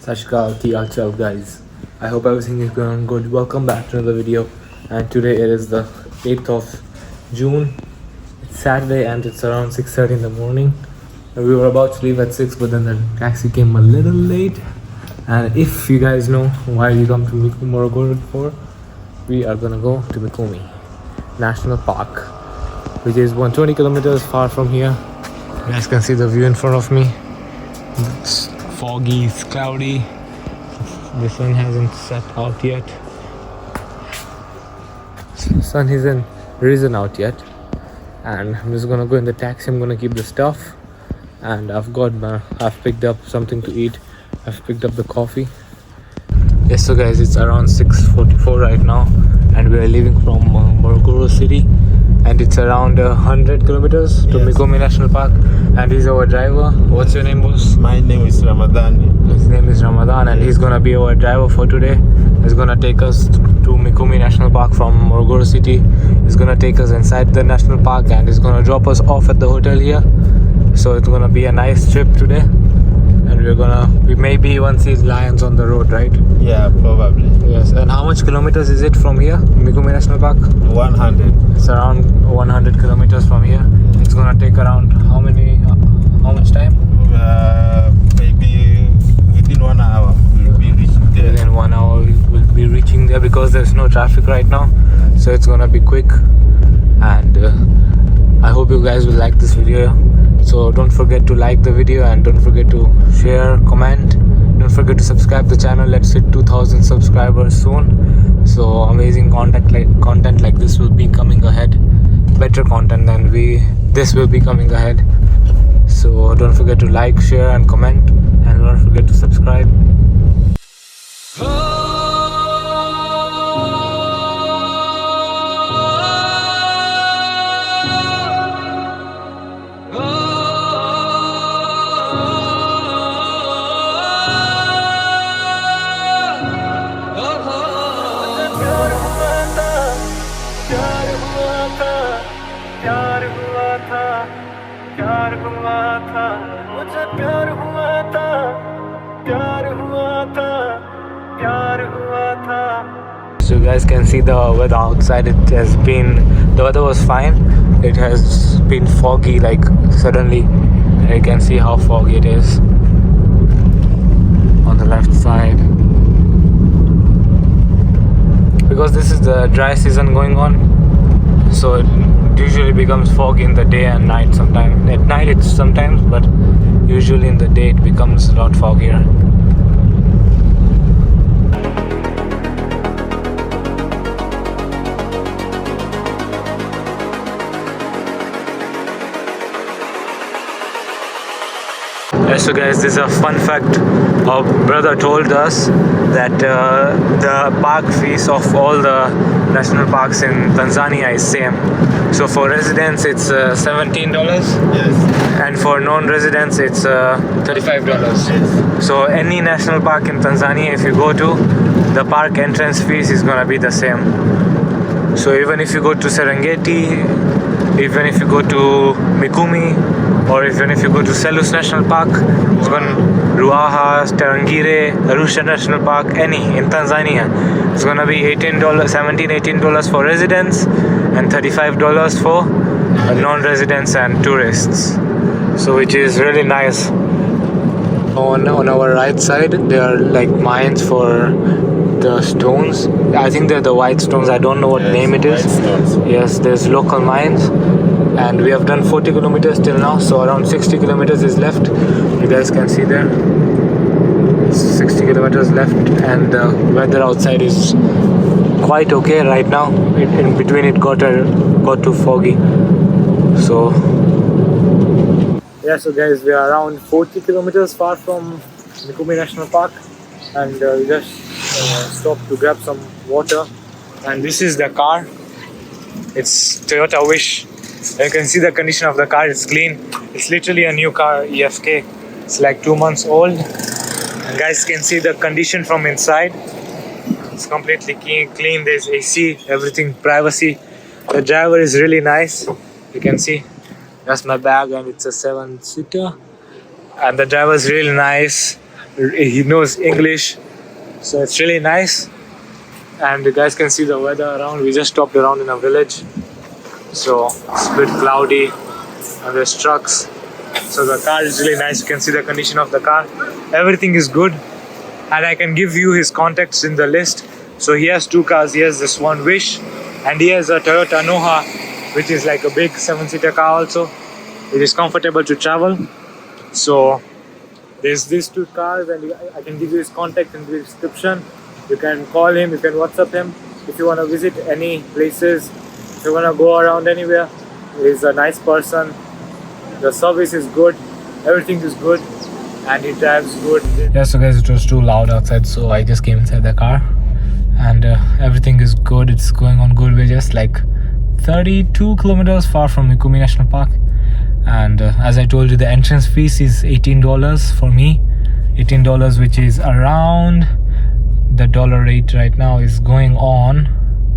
Sashkal Chal guys. I hope everything is going good. Welcome back to another video. And today it is the 8th of June. It's Saturday and it's around 6:30 in the morning. We were about to leave at 6, but then the taxi came a little late. And if you guys know why we come to Mikumi for, we are gonna go to Mikumi National Park, which is 120 kilometers far from here. You guys can see the view in front of me. It's foggy, it's cloudy. The sun hasn't set out yet. The sun isn't risen out yet. And I'm just gonna go in the taxi. I'm gonna keep the stuff. And I've picked up something to eat. I've picked up the coffee. Yes, so guys, it's around 6:44 right now, and we are leaving from Morogoro city, and it's around 100 kilometers to Mikumi National Park. And he's our driver. What's your name, boss? My name is Ramadan. His name is Ramadan, and he's gonna be our driver for today. He's gonna take us to Mikumi National Park from Morogoro city. He's gonna take us inside the national park, and he's gonna drop us off at the hotel here. So it's gonna be a nice trip today. And we maybe even see lions on the road, right? Yeah, probably. Yes. And how much kilometers is it from here, Mikumi National Park? 100. It's around 100 kilometers from here. It's gonna take around how much time? Maybe within 1 hour we'll be reaching there. Within 1 hour we'll be reaching there because there's no traffic right now. So it's gonna be quick. And I hope you guys will like this video. So don't forget to like the video and don't forget to share, comment. Don't forget to subscribe the channel. Let's hit 2000 subscribers soon. So amazing content like this will be coming ahead. Better content than this will be coming ahead. So don't forget to like, share and comment, and don't forget to subscribe. So you guys can see the weather outside. The weather was fine. It has been foggy like suddenly. You can see how foggy it is on the left side. Because this is the dry season going on, so it usually becomes foggy in the day and night sometimes. At night it's sometimes, but usually in the day it becomes a lot foggier. So guys, this is a fun fact. Our brother told us that the park fees of all the national parks in Tanzania is same. So for residents it's $17. Yes. And for non-residents it's $35. Yes. So any national park in Tanzania, if you go to, the park entrance fees is gonna be the same. So even if you go to Serengeti, even if you go to Mikumi, or even if you go to Selous National Park, Ruaha, Tarangire, Arusha National Park, any in Tanzania, it's gonna be $18 for residents and $35 for non-residents and tourists. So which is really nice. On our right side, there are like mines for the stones. I think they're the white stones. I don't know what name it is. Yes, there's local mines. And we have done 40 kilometers till now, so around 60 kilometers is left. You guys can see there, 60 kilometers left, and the weather outside is quite okay right now. In between it got too foggy. So yeah, so guys, we are around 40 kilometers far from Mikumi National Park, and we just stopped to grab some water. And this is the car. It's Toyota Wish. You can see the condition of the car. It's clean. It's literally a new car, EFK. It's like 2 months old. And guys can see the condition from inside. It's completely clean. There's AC, everything, privacy. The driver is really nice. You can see that's my bag, and it's a 7-seater. And the driver is really nice. he knows English, so it's really nice. And you guys can see the weather around. We just stopped around in a village, so it's a bit cloudy and there's trucks. So the car is really nice. You can see the condition of the car. Everything is good, and I can give you his contacts in the list. So he has two cars. He has this one Wish, and he has a Toyota Noha, which is like a big 7-seater car also. It is comfortable to travel. So there's these two cars, and I can give you his contact in the description. You can call him, you can WhatsApp him if you want to visit any places, if you want to go around anywhere. He's a nice person. The service is good, everything is good, and he drives good. Yeah, so guys, it was too loud outside, so I just came inside the car, and everything is good. It's going on good. We're just like 32 kilometers far from Mikumi National Park, and as I told you, the entrance fees is $18 for me. $18, which is around, the dollar rate right now is going on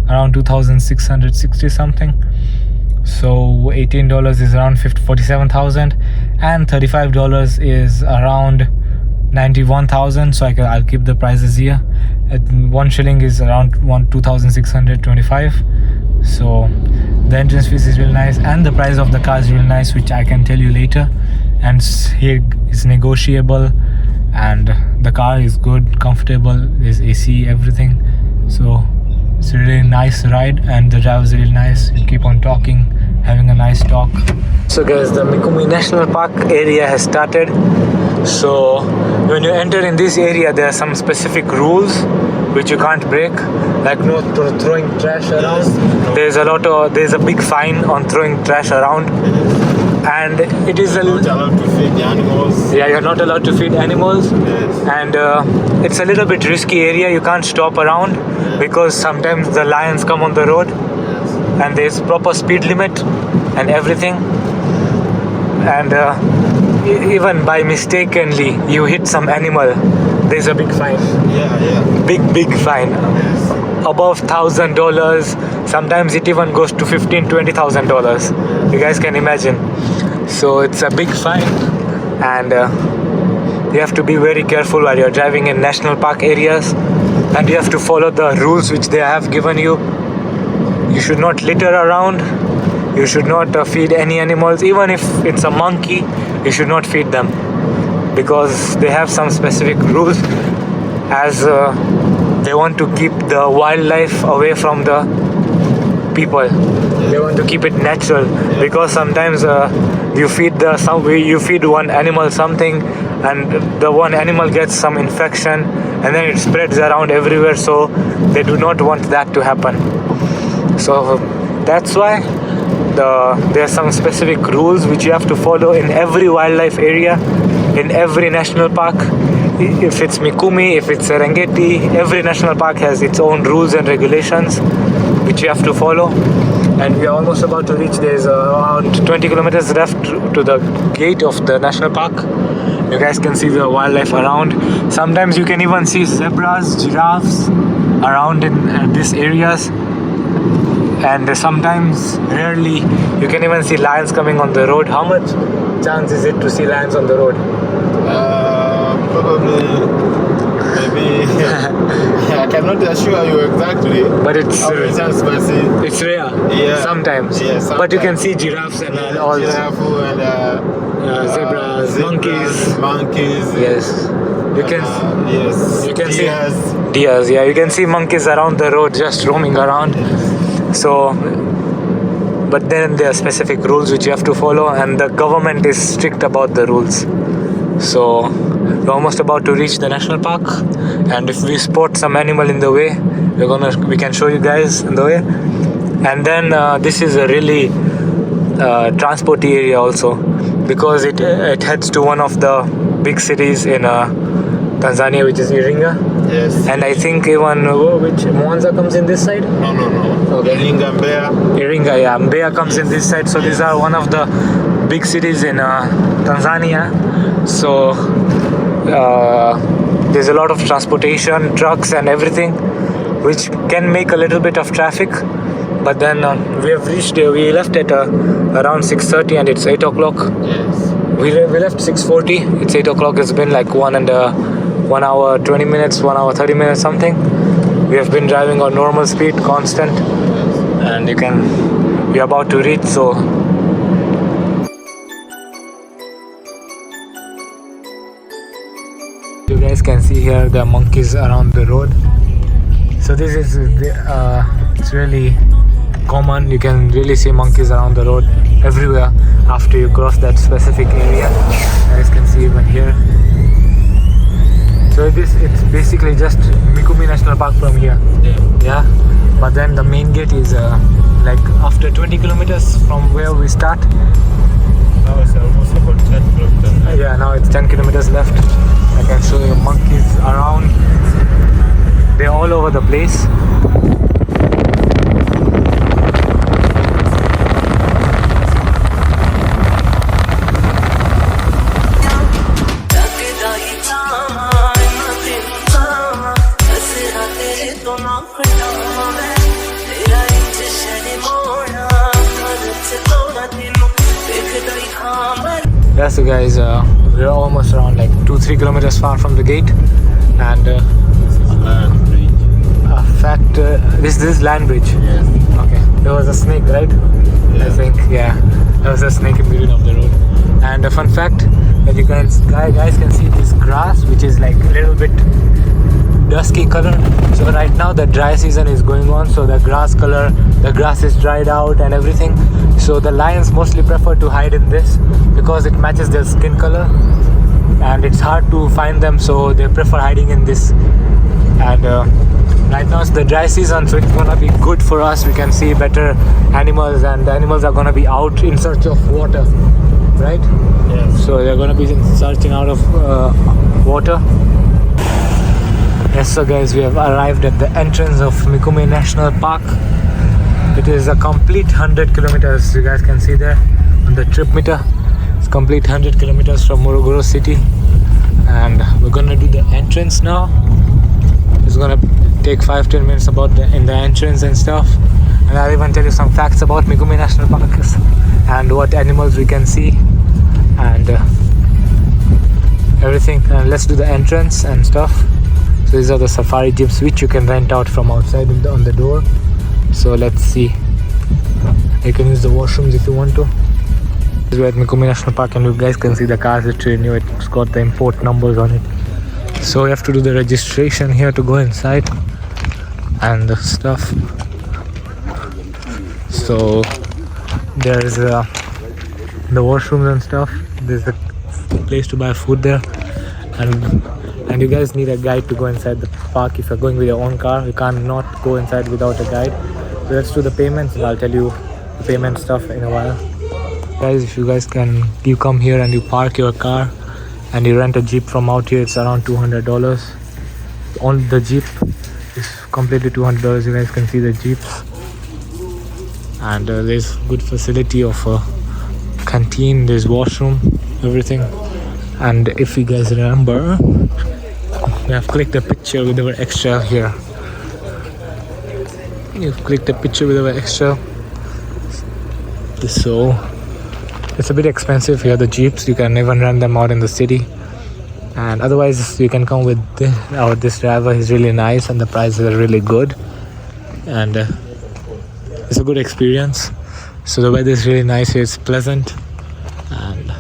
around 2,660 something. So $18 is around 47,000, and $35 is around 91,000. So I'll keep the prices here. At 1 shilling is around 2,625. So the entrance fees is really nice, and the price of the car is really nice, which I can tell you later. And here is negotiable, and the car is good, comfortable. There's AC, everything. So it's a really nice ride, and the drive is really nice. You keep on talking, having a nice talk. So guys, the Mikumi National Park area has started. So when you enter in this area, there are some specific rules which you can't break, like no throwing trash around. There's a big fine on throwing trash around, and it is Not allowed to feed the animals. Yeah, you're not allowed to feed animals. Yes. And it's a little bit risky area. You can't stop around because sometimes the lions come on the road, and there's proper speed limit and everything. And even by mistakenly you hit some animal, there's a big fine. Yeah. Big fine. Yes. Above $1,000. Sometimes it even goes to $15,000-$20,000. You guys can imagine. So it's a big fine, and you have to be very careful while you're driving in national park areas, and you have to follow the rules which they have given you. You should not litter around. You should not feed any animals. Even if it's a monkey, you should not feed them, because they have some specific rules, as they want to keep the wildlife away from the people. They want to keep it natural, because sometimes you feed one animal something, and the one animal gets some infection, and then it spreads around everywhere. So they do not want that to happen. So that's why there are some specific rules which you have to follow in every wildlife area, in every national park. If it's Mikumi, if it's Serengeti, every national park has its own rules and regulations which you have to follow. And we are almost about to reach. There's around 20 kilometers left to the gate of the national park. You guys can see the wildlife around. Sometimes you can even see zebras, giraffes around in these areas. And sometimes, rarely, you can even see lions coming on the road. How much chance is it to see lions on the road? Probably, maybe. I cannot assure you exactly. But it's how many chances I see. It's rare. Yeah. Sometimes. Yeah, sometimes. But you can see giraffes and all. Giraffe and Zebras, monkeys. Yes. You can. Yes. You can Deers. see deers. Yeah, you can see monkeys around the road just roaming around. So, but then there are specific rules which you have to follow, and the government is strict about the rules. So we're almost about to reach the national park, and if we spot some animal in the way, we can show you guys in the way. And then this is a really transporty area also, because it heads to one of the big cities in Tanzania, which is Iringa. Yes. And I think even which Mwanza comes in this side. No. Okay. Iringa, Iringa, yeah. Mbeya comes in this side. So these are one of the big cities in Tanzania. So there's a lot of transportation, trucks and everything, which can make a little bit of traffic. But then we left at around 6:30, and it's 8 o'clock. Yes. We left 6:40. It's 8 o'clock. It's been like 1 1 hour 20 minutes, 1 hour 30 minutes something. We have been driving on normal speed, constant, and we're about to reach. So you guys can see here the monkeys around the road. So this is it's really common. You can really see monkeys around the road everywhere after you cross that specific area. You guys can see even here. So it's basically just Mikumi National Park from here. Yeah. But then the main gate is like after 20 kilometers from where we start. Now it's almost about 10 kilometers. Yeah, now it's 10 kilometers left. I can show you monkeys around. They're all over the place. Yeah, so guys, we're almost around like 2-3 kilometers far from the gate, and Land bridge. this is land bridge. Yes. Okay, there was a snake, right? Yeah. I think, yeah, there was a snake in the middle of the road. And a fun fact that you guys can see this grass, which is like a little bit dusky color. So right now the dry season is going on, so the grass is dried out and everything. So the lions mostly prefer to hide in this because it matches their skin color and it's hard to find them, so they prefer hiding in this. And right now it's the dry season, so it's gonna be good for us. We can see better animals, and the animals are gonna be out in search of water, right? Yes. So they're gonna be searching out of water. Yes, so guys, we have arrived at the entrance of Mikumi National Park. It is a complete 100 kilometers. You guys can see there on the trip meter. It's complete 100 kilometers from Morogoro city, and we're gonna do the entrance now. It's gonna take 5-10 minutes in the entrance and stuff, and I'll even tell you some facts about Mikumi National Park and what animals we can see and everything. And let's do the entrance and stuff. So these are the safari jeeps which you can rent out from outside on the door. So let's see. You can use the washrooms if you want to. We're at Mikumi National Park, and you guys can see the cars literally new. It's got the import numbers on it. So you have to do the registration here to go inside and the stuff. So there's the washrooms and stuff. There's a place to buy food there, and you guys need a guide to go inside the park. If you're going with your own car, you can't not go inside without a guide. So let's do the payments, and I'll tell you the payment stuff in a while. Guys, if you come here and you park your car and you rent a jeep from out here, it's around $200. On the jeep is completely $200. You guys can see the jeeps, and there's good facility of a canteen, there's washroom, everything. And if you guys remember, we have clicked a picture with our extra here. You've clicked a picture with our extra. So it's a bit expensive here, the jeeps. You can even rent them out in the city, and otherwise you can come with this driver. He's really nice and the prices are really good, and it's a good experience. So the weather is really nice here, it's pleasant, and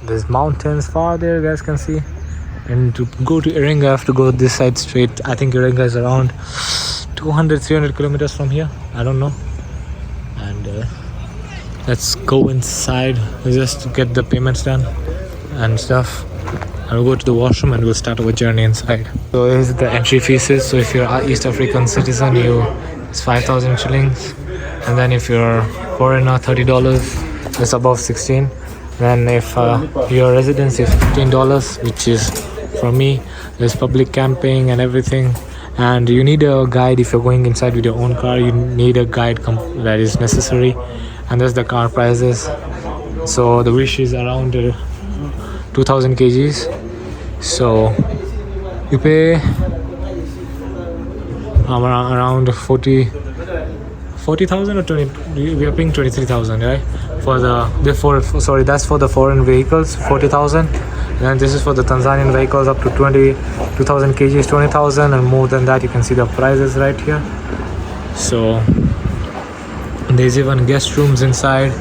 there's mountains far there, you guys can see. And to go to Iringa, I have to go this side straight. I think Iringa is around 200-300 kilometers from here, I don't know. And let's go inside just to get the payments done and stuff. I'll go to the washroom and we'll start our journey inside. So here's the entry fees. So if you're an East African citizen, it's 5,000 shillings, and then if you're a foreigner, $30. It's above 16. Then if your residence is $15, which is for me. There's public camping and everything, and you need a guide. If you're going inside with your own car, you need a guide that is necessary. And there's the car prices. So the wish is around 2000 kgs. So you pay around 40,000 or 20. We are paying 23,000, right? for that's for the foreign vehicles, 40,000, and this is for the Tanzanian vehicles up to 22,000 kgs, 20,000, and more than that. You can see the prices right here. So there's even guest rooms inside.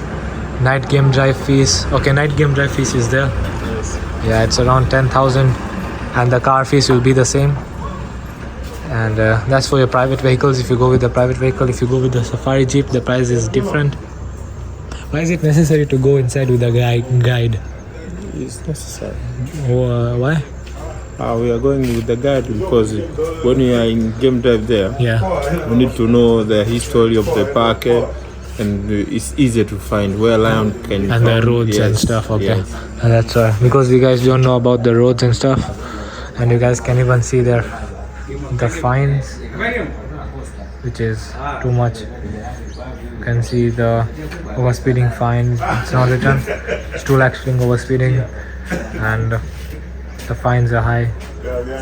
Night game drive fees. Okay, night game drive fees is there. Yes. Yeah, it's around 10,000, and the car fees will be the same. And that's for your private vehicles. If you go with the private vehicle, if you go with the safari jeep, the price is different. Why is it necessary to go inside with a guide? It's necessary. Why? We are going with the guide because when we are in game drive there, Yeah. we need to know the history of the park, and it's easier to find where lion can And the come. roads and Yes, stuff. Okay. yes. And that's why. Because you guys don't know about the roads and stuff, and you guys can even see the fines, which is too much. You can see the overspeeding fine. It's not written. It's 2 lakh shilling overspeeding, and the fines are high.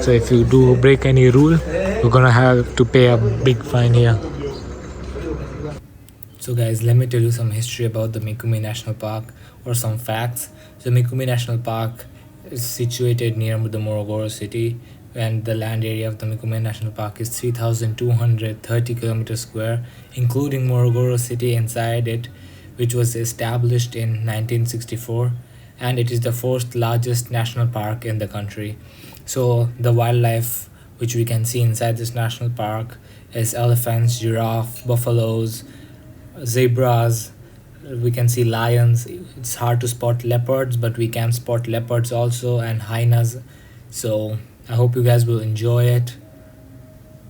So if you do break any rule, you're gonna have to pay a big fine here. So guys, let me tell you some history about the Mikumi National Park, or some facts. So Mikumi National Park is situated near the Morogoro city, and the land area of the Mikumi National Park is 3,230 kilometers square, including Morogoro city inside it, which was established in 1964, and it is the 4th largest national park in the country. So the wildlife which we can see inside this national park is elephants, giraffe, buffaloes, zebras. We can see lions. It's hard to spot leopards, but we can spot leopards also, and hyenas. So I hope you guys will enjoy it.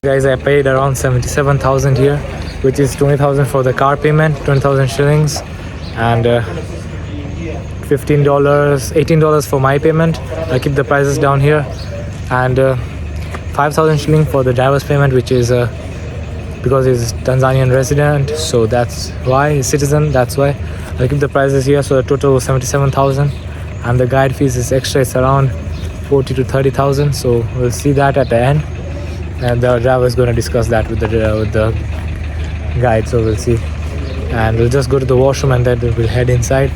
Guys, I paid around 77,000 here, which is 20,000 for the car payment, 20,000 shillings, and $15, $18 for my payment. I keep the prices down here, and 5,000 shilling for the driver's payment, which is because he's Tanzanian resident, so that's why he's citizen. That's why I keep the prices here. So the total was 77,000, and the guide fees is extra. It's around 40 to 30,000. So we'll see that at the end, and the driver is going to discuss that with the guide. So we'll see, and we'll just go to the washroom and then we'll head inside.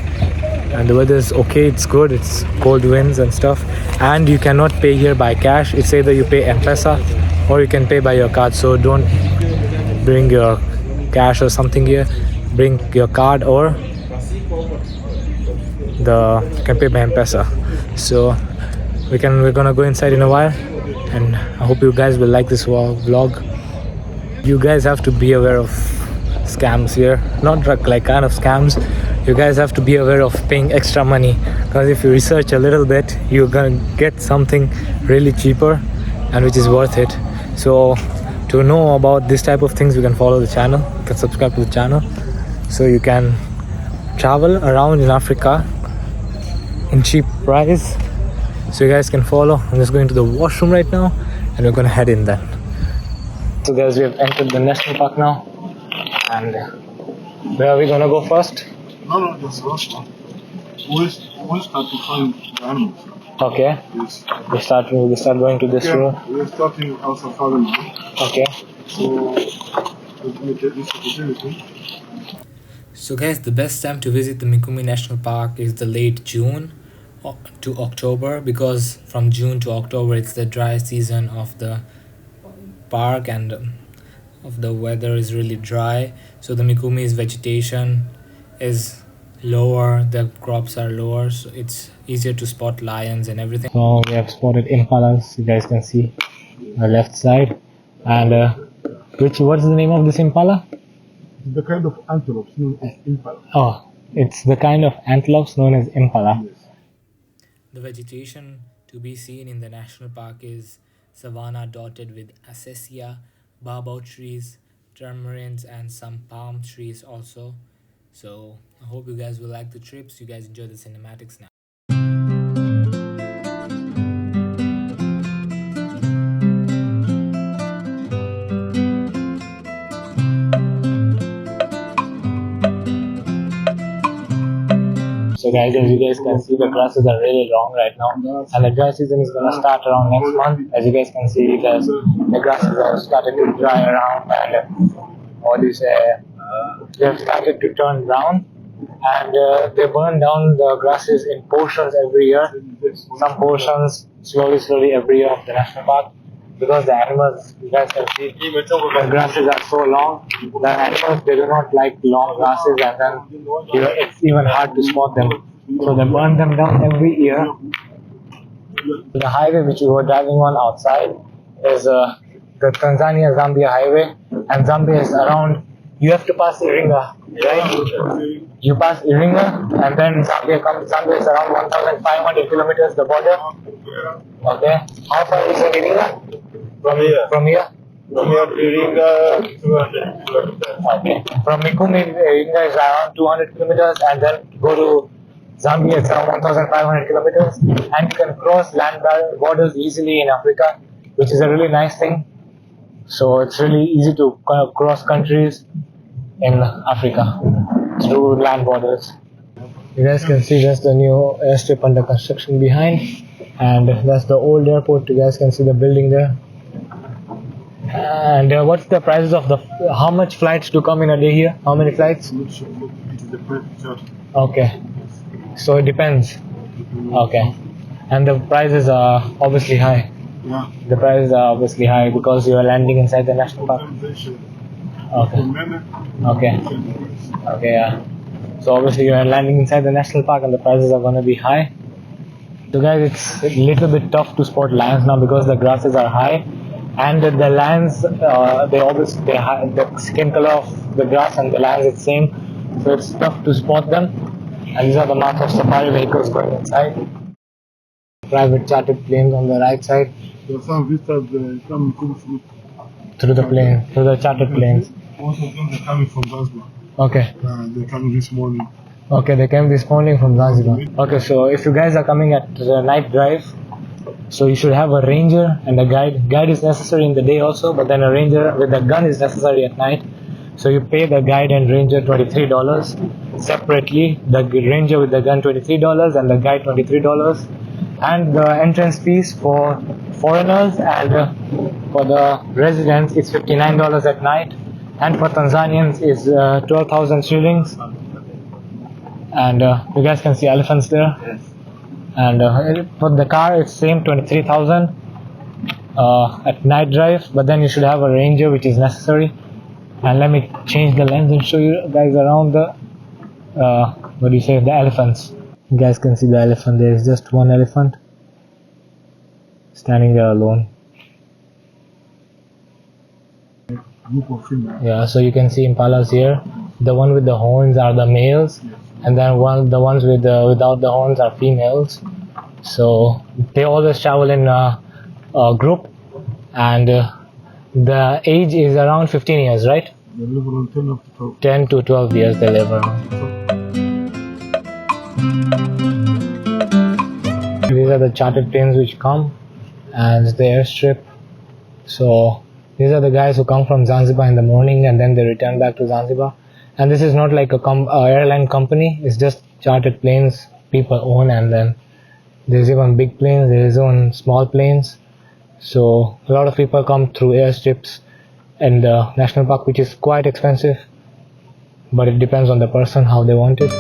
And the weather is okay. It's good. It's cold winds and stuff, and you cannot pay here by cash. It's either you pay M-Pesa or you can pay by your card. So don't bring your cash or something here. Bring your card, or you can pay by M-Pesa. So we're gonna go inside in a while, and I hope you guys will like this vlog. You guys have to be aware of scams here, not like kind of scams. You guys have to be aware of paying extra money, because if you research a little bit, you're gonna get something really cheaper and which is worth it. So to know about this type of things, you can follow the channel, you can subscribe to the channel, so you can travel around in Africa in cheap price. So you guys can follow. I'm just going to the washroom right now, and we're gonna head in then. So guys, we have entered the national park now, and where are we gonna go first? No, that's the last one. We'll start to find the animals. Okay. Yes. We start going to this room. We're starting our safari now. Okay. So let me take this opportunity. So guys, the best time to visit the Mikumi National Park is the late June to October, because from June to October it's the dry season of the park, and of the weather is really dry. So the Mikumi's vegetation is lower, the crops are lower, so it's easier to spot lions and everything. So we have spotted impalas, you guys can see on the left side. And what is the name of this impala? The kind of antelopes known as impala. Oh, it's the kind of antelopes known as impala. Yes. The vegetation to be seen in the national park is savanna dotted with acacia, baobab trees, tamarins, and some palm trees also. So I hope you guys will like the trips. You guys enjoy the cinematics now. So guys, as you guys can see, the grasses are really long right now, and the dry season is gonna start around next month. As you guys can see, the grasses have started to dry around, and they have started to turn brown. and they burn down the grasses in portions every year. Some portions slowly every year of the national park, because the animals, you guys can see, the grasses are so long. The animals, they do not like long grasses, and then it's even hard to spot them. So they burn them down every year. The highway which we were driving on outside is the Tanzania-Zambia highway, and Zambia is around. You have to pass Iringa, right? You pass Iringa, and then Zambia comes. Zambia is around 1,500 kilometers, the border. Okay. How far is Iringa? From here. From here? From here to Iringa, 200 kilometers. Okay. From Mikumi, Iringa is around 200 kilometers, and then go to Zambia, it's around 1,500 kilometers, and you can cross land borders easily in Africa, which is a really nice thing. So it's really easy to kind of cross countries in Africa through land borders. You guys can see that's the new airstrip under construction behind, and that's the old airport. You guys can see the building there. And what's the prices of how much flights to come in a day here? How many flights? Okay. So it depends. Okay. And the prices are obviously high. Yeah. The prices are obviously high because you are landing inside the national park. Okay. Okay. Okay, yeah. So obviously you are landing inside the national park and the prices are going to be high. So guys, it's a little bit tough to spot lions now because the grasses are high, and the lions, the skin color of the grass and the lions is same, so it's tough to spot them. And these are the marks of safari vehicles going inside. Private chartered planes on the right side. There are some visitors coming through the chartered planes. Most of them are coming from Zanzibar. Okay. They're coming this morning. Okay, they came this morning from Zanzibar. Okay, so if you guys are coming at the night drive, so you should have a ranger and a guide. Guide is necessary in the day also, but then a ranger with a gun is necessary at night. So you pay the guide and ranger $23 separately. The ranger with the gun $23 and the guide $23. And the entrance fees for foreigners and for the residents is $59 at night. And for Tanzanians is 12,000 shillings. And you guys can see elephants there. Yes. And for the car it's same 23,000 at night drive, but then you should have a ranger which is necessary. And let me change the lens and show you guys around the the elephants. You guys can see the elephant. There is just one elephant standing there alone. Yeah, so you can see impalas here. The one with the horns are the males, and then the ones without the horns are females. So they always travel in a group, and the age is around 15 years, right? They live around 10 up to 12. 10 to 12 years they live around. These are the chartered planes which come, and the airstrip. So these are the guys who come from Zanzibar in the morning and then they return back to Zanzibar. And this is not like a airline company, it's just chartered planes people own, and then there's even big planes, there's even small planes. So a lot of people come through airstrips in the national park, which is quite expensive, but it depends on the person how they want it.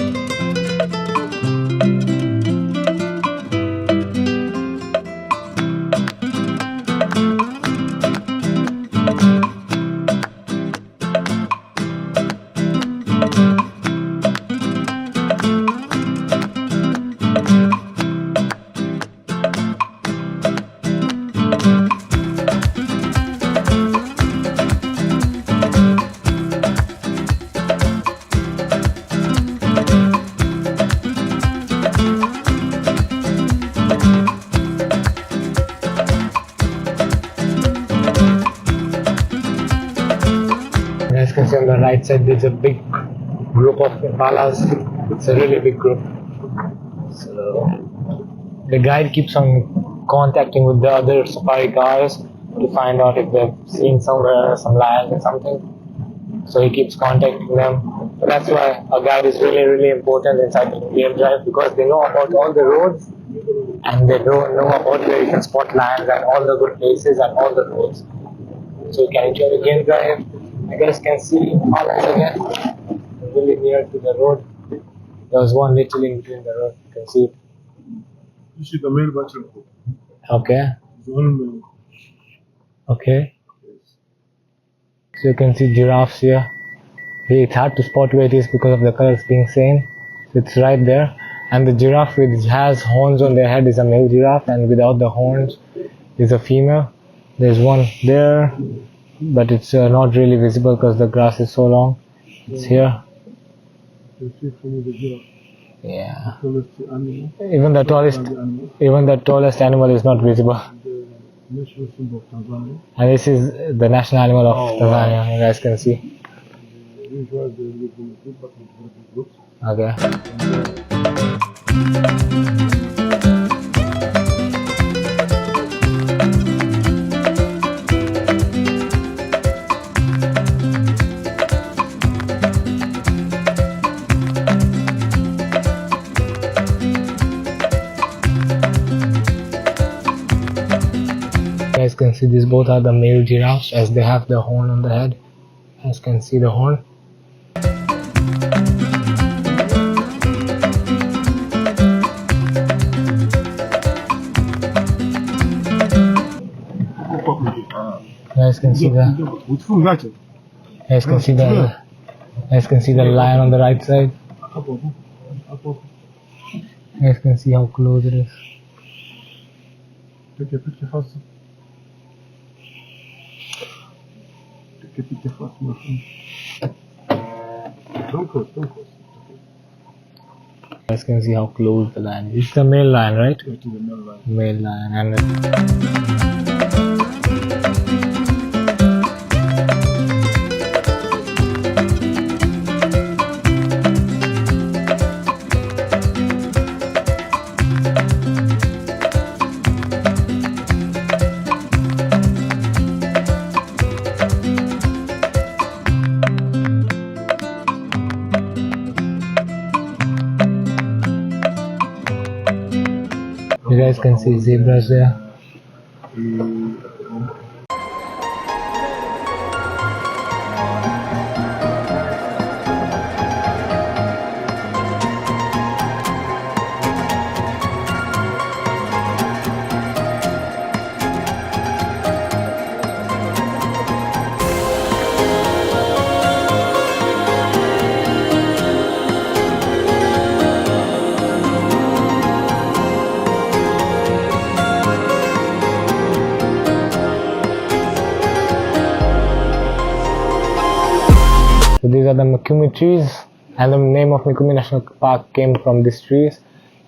As you can see on the right side, there's a big group of impalas. It's a really big group. So the guide keeps on contacting with the other safari cars to find out if they've seen somewhere some lions or something. So he keeps contacting them. So that's why a guide is really important inside the Indian drive, because they know about all the roads and they know about where you can spot lions and all the good places and all the roads. So you can enjoy the game drive. You guys can see impalas again, really near to the road. There was one literally in between the road. You can see it. This is the male bachelor. Okay. The only male. Okay. So you can see giraffes here. It's hard to spot where it is because of the colors being same. So it's right there. And the giraffe which has horns on their head is a male giraffe, and without the horns is a female. There's one there, but it's not really visible because the grass is so long. It's here. You see from the giraffe. Yeah. The tallest animal. Even the tallest animal is not visible. The national symbol of Tanzania. And this is the national animal of Tanzania. You guys can see. Usually they live in a group, but in very big groups. Okay. You guys can see these both are the male giraffes as they have the horn on the head. You guys can see the horn. You guys can see the lion on the right side. You guys can see how close it is. Take a picture first. Take a picture first, my friend. Don't close. You guys can see how close the lion is. It's the male lion, right? It is the male lion. Male lion. And you guys can see zebras there. So these are the Mikumi trees, and the name of Mikumi National Park came from these trees.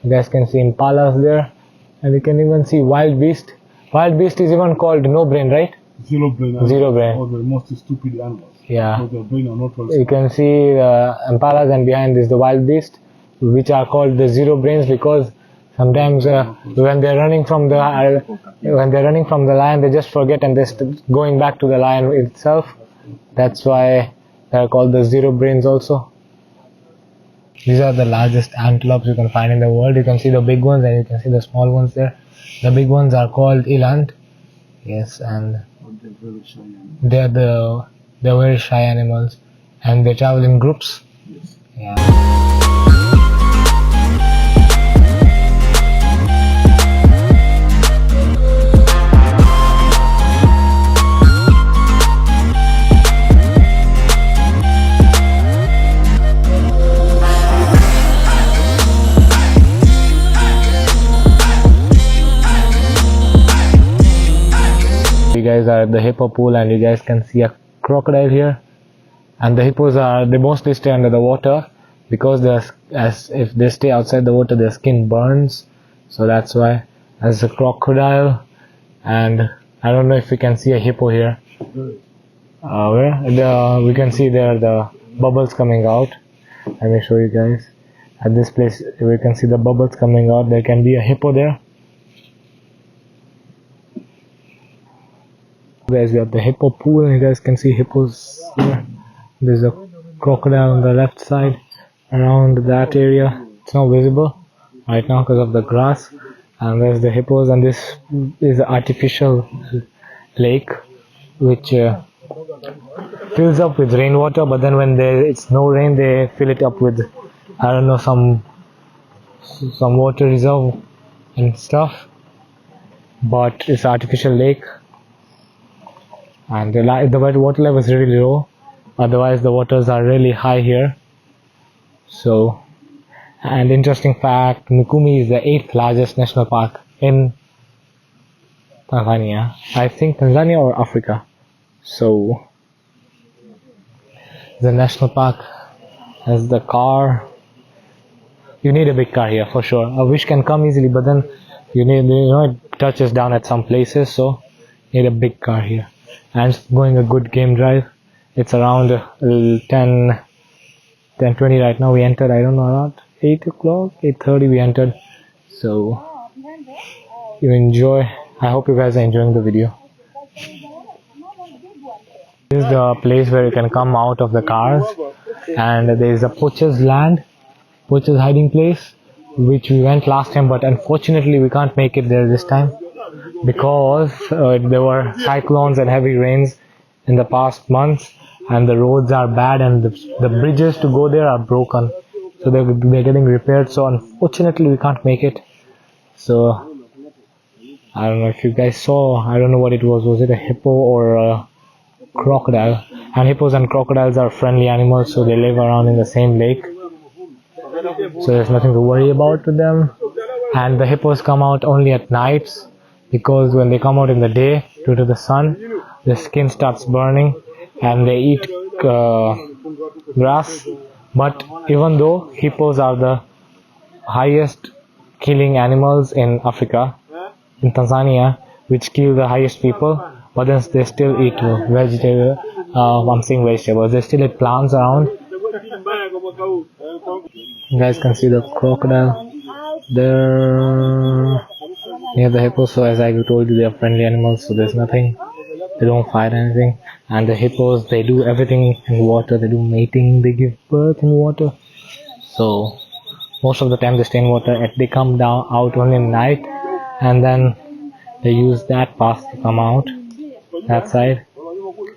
You guys can see impalas there, and you can even see wild beast. Wild beast is even called no brain, right? Zero brain animals. Zero brain. Or the most stupid animals. Yeah. Because their brain are not well. You can see the impalas, and behind is the wild beast, which are called the zero brains because sometimes when they're running from the lion, they just forget and they're going back to the lion itself. That's why they're called the zero brains also. These are the largest antelopes you can find in the world. You can see the big ones and you can see the small ones there. The big ones are called eland. Yes, and they're very shy animals, and they travel in groups. Yes. Yeah. You guys are at the hippo pool, and you guys can see a crocodile here. And the hippos they mostly stay under the water because if they stay outside the water, their skin burns. So that's why. There's a crocodile, and I don't know if we can see a hippo here. We can see there the bubbles coming out. Let me show you guys. At this place, we can see the bubbles coming out. There can be a hippo there. Guys, we have the hippo pool, and you guys can see hippos here. There's a crocodile on the left side. Around that area, it's not visible right now because of the grass. And there's the hippos, and this is an artificial lake which fills up with rainwater, but then when it's no rain, they fill it up with I don't know, some water reserve and stuff, but it's artificial lake, and the water level is really low. Otherwise, the waters are really high here. So, and interesting fact, Mikumi is the 8th largest national park in Tanzania. I think Tanzania or Africa. So, the national park has the car. You need a big car here for sure. A Wish can come easily, but then you need, it touches down at some places, so you need a big car here. And it's going a good game drive. It's around 10:20 right now. We entered, I don't know, around 8 o'clock, 8:30 we entered. So you enjoy. I hope you guys are enjoying the video. This is the place where you can come out of the cars, and there is a poacher's land, poacher's hiding place, which we went last time, but unfortunately we can't make it there this time because there were cyclones and heavy rains in the past months, and the roads are bad, and the bridges to go there are broken, so they're getting repaired. So unfortunately we can't make it. So I don't know if you guys saw, I don't know what it was it a hippo or a crocodile? And hippos and crocodiles are friendly animals, so they live around in the same lake, so there's nothing to worry about with them. And the hippos come out only at nights, because when they come out in the day due to the sun, the skin starts burning, and they eat grass. But even though hippos are the highest killing animals in Africa, in Tanzania, which kill the highest people, but then they still eat vegetable. I'm saying vegetables. They still eat plants around. You guys can see the crocodile there near the hippos. So as I told you, they are friendly animals, so there's nothing. They don't fight anything. And the hippos, they do everything in water. They do mating. They give birth in water. So most of the time they stay in water. They come down out only at night, and then they use that path to come out that side.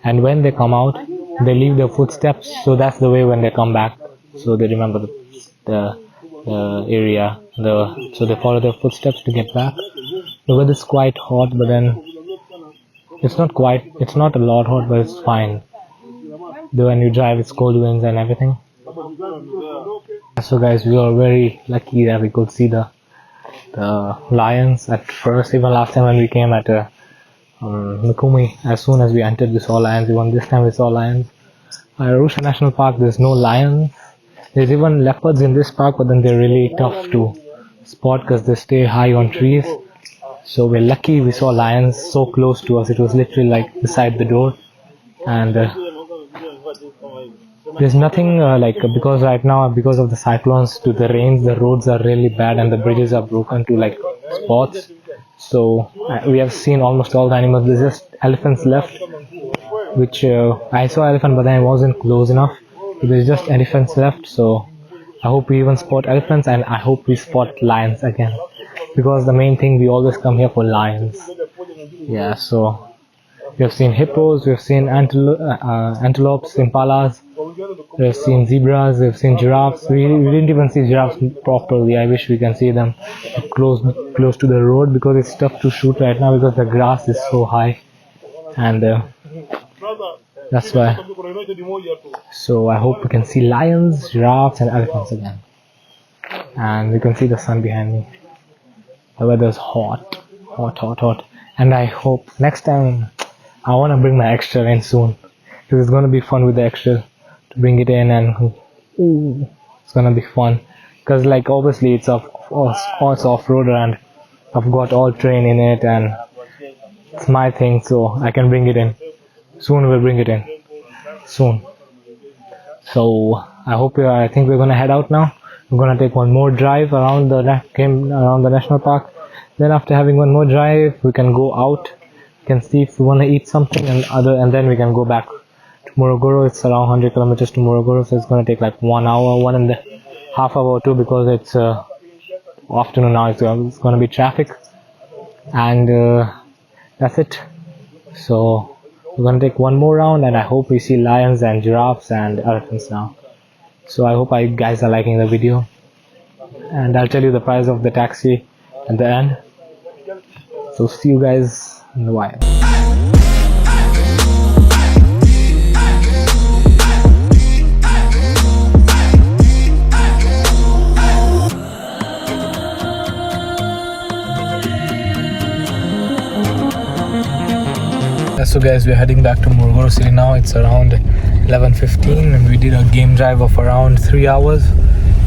And when they come out, they leave their footsteps, so that's the way when they come back, so they remember the area, so they follow their footsteps to get back. The weather is quite hot, but then it's not a lot hot, but it's fine. Though when you drive, it's cold winds and everything. So guys, we are very lucky that we could see the lions at first. Even last time when we came at Mikumi, as soon as we entered we saw lions. Even this time we saw lions. Arusha National Park, there's no lions. There's even leopards in this park, but then they're really tough to spot because they stay high on trees. So we're lucky we saw lions so close to us. It was literally like beside the door. And there's nothing because right now, because of the cyclones to the rains, the roads are really bad and the bridges are broken to like spots. So we have seen almost all the animals. There's just elephants left, which I saw elephant, but then I wasn't close enough. So there's just elephants left. So I hope we even spot elephants, and I hope we spot lions again, because the main thing, we always come here for lions. Yeah, so we have seen hippos, we have seen antelopes, impalas, we have seen zebras, we have seen giraffes. We didn't even see giraffes properly. I wish we can see them close to the road, because it's tough to shoot right now because the grass is so high, and that's why. So I hope we can see lions, giraffes and elephants again. And you can see the sun behind me. The weather is hot. And I hope next time I want to bring my extra in soon, because it's going to be fun with the extra to bring it in, and it's going to be fun, because like obviously it's off-roader, and I've got all terrain in it, and it's my thing, so I can bring it in. Soon we'll bring it in. Soon. So I think we're going to head out now. We're going to take one more drive around the national park. Then after having one more drive, we can go out. We can see if we want to eat something, and then we can go back to Morogoro. It's around 100 kilometers to Morogoro, so it's going to take like 1 hour, 1.5 hours or 2, because it's afternoon now. It's going to be traffic, and that's it. So we're going to take one more round, and I hope we see lions and giraffes and elephants now. So I hope you guys are liking the video, and I'll tell you the price of the taxi at the end. So see you guys in a while. So guys, we're heading back to Morogoro City now. It's around 11:15 and we did a game drive of around 3 hours.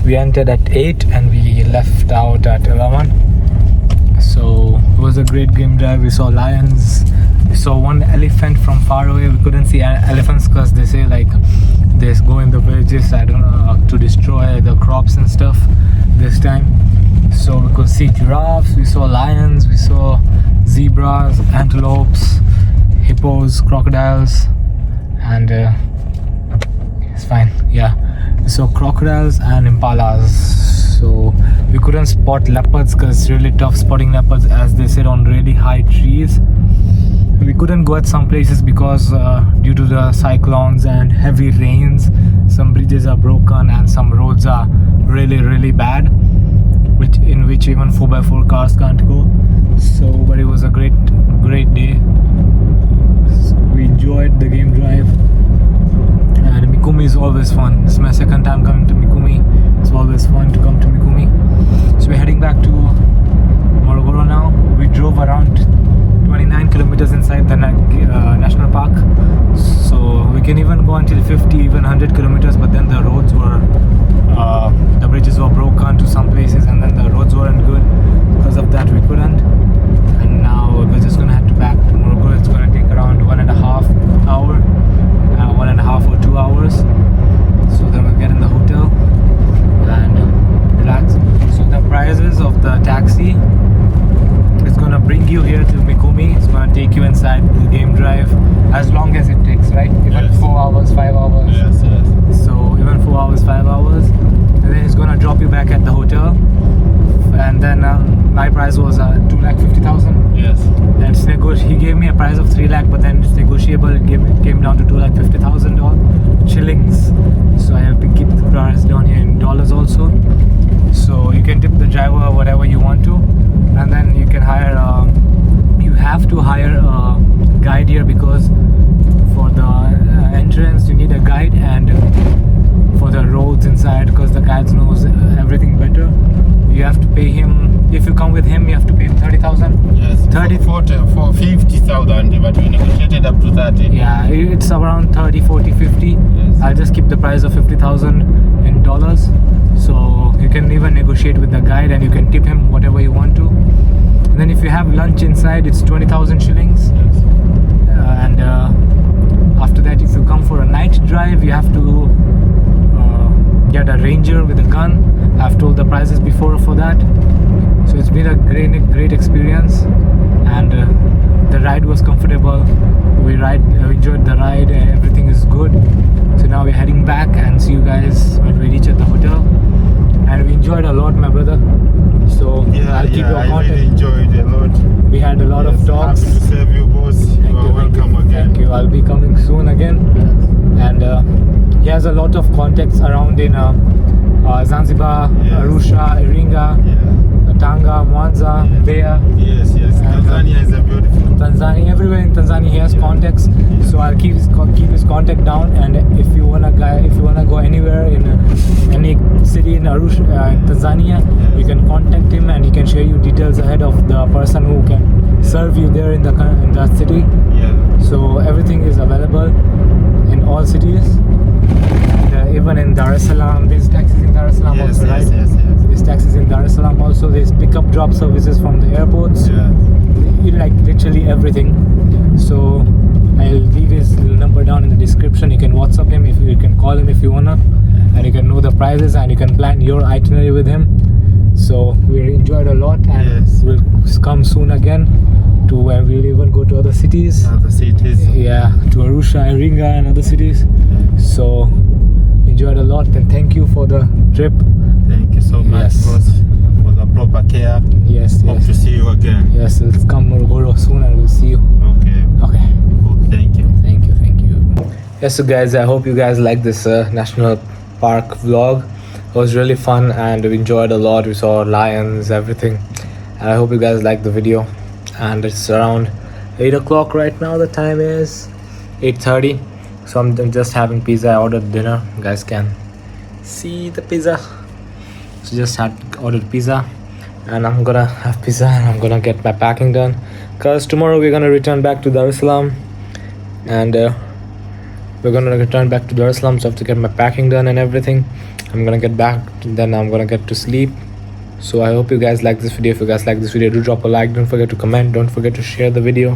We entered at 8 and we left out at 11. So it was a great game drive. We saw lions, we saw one elephant from far away. We couldn't see elephants because they say like they go in the villages, I don't know, to destroy the crops and stuff this time. So we could see giraffes, we saw lions, we saw zebras, antelopes, hippos, crocodiles, and it's fine, yeah. So crocodiles and impalas. So we couldn't spot leopards because it's really tough spotting leopards as they sit on really high trees. We couldn't go at some places because due to the cyclones and heavy rains, some bridges are broken and some roads are really bad, in which even 4x4 cars can't go. So but it was a great day. We enjoyed the game drive, and Mikumi is always fun. This is my second time coming to Mikumi. It's always fun to come to Mikumi. So we're heading back to Morogoro now. We drove around 29 kilometers inside the national park, so we can even go until 50, even 100 kilometers, but then the roads were the bridges were broken to some places, and then the roads weren't good. Because of that we couldn't, and now we're just gonna head back to Morogoro. It's gonna take around 1.5 hours, 1.5 or 2 hours. So then we'll get in the hotel and relax. So the prices of the taxi, it's gonna bring you here to Mikumi. It's gonna take you inside the game drive as long as it takes, right? Even 4 hours, 5 hours. Yes. So even 4 hours, 5 hours, and then it's gonna drop you back at the hotel. And then my price was 2,50,000. Yes. And it's he gave me a price of 3 lakh, but then it's negotiable. It came down to 2,50,000 shillings. So I have to keep the price down here in dollars also. So you can tip the driver whatever you want to, and then you can hire. You have to hire a guide here because for the entrance you need a guide, and for the roads inside because the guide knows everything better. You have to pay him. If you come with him, you have to pay him 30,000. Yes. for 50,000, but we negotiated up to 30. Yeah, it's around 30, 40, 50. Yes. I'll just keep the price of 50,000 in dollars. So you can even negotiate with the guide, and you can tip him whatever you want to. And then if you have lunch inside, it's 20,000 shillings. Yes. And after that, if you come for a night drive, you have to get a ranger with a gun. I've told the prices before for that. So it's been a great experience, and the ride was comfortable. We enjoyed the ride, and everything is good. So now we're heading back, and see you guys when we reach at the hotel. And we enjoyed a lot, my brother. So I'll keep your I contact. really enjoyed a lot. We had a lot of talks. Happy to serve you, boss. You are welcome again. Thank you. I'll be coming soon again. And he has a lot of contacts around in Zanzibar, Yes. Arusha, Iringa, Tanga, Mwanza, Mbeya. Yes. Tanzania is a beautiful. Tanzania, everywhere in Tanzania he has contacts. So I'll keep his contact down, and if you wanna go anywhere in any city in Arusha, Tanzania, you can contact him, and he can share you details ahead of the person who can serve you there in that city. Yeah. So everything is available in all cities, and even in Dar es Salaam. There's taxis in Dar es Salaam also, right? Yes. There's taxis in Dar es Salaam also. There's pick-up drop services from the airports. Yeah. Like literally everything. So I'll leave his number down in the description. You can WhatsApp him, if you can call him if you wanna, and you can know the prices, and you can plan your itinerary with him. So we enjoyed a lot, and Yes. we'll come soon again to where we'll even go to other cities. Other cities. Yeah, to Arusha, Iringa, and other cities. So enjoyed a lot, and thank you for the trip. Thank you so much, Yes. boss, for the proper care. Yes. Hope to see you again. Yes, let's come Morogoro soon, and we'll see you. Okay. Okay. Oh, thank you. Thank you. Yes, so guys, I hope you guys like this national park vlog. It was really fun and we enjoyed a lot. We saw lions, everything, and I hope you guys liked the video. And it's around 8 o'clock right now. The time is 8:30, so I'm just having pizza. I ordered dinner. You guys can see the pizza. So just had ordered pizza, and I'm gonna have pizza and I'm gonna get my packing done, because tomorrow we're gonna return back to Dar es Salaam, and we're gonna return back to Dar es Salaam, so I have to get my packing done and everything. I'm gonna get back, then I'm gonna get to sleep. So I hope you guys like this video. If you guys like this video, do drop a like, don't forget to comment, don't forget to share the video,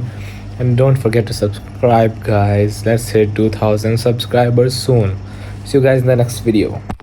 and don't forget to subscribe, guys. Let's hit 2,000 subscribers soon. See you guys in the next video.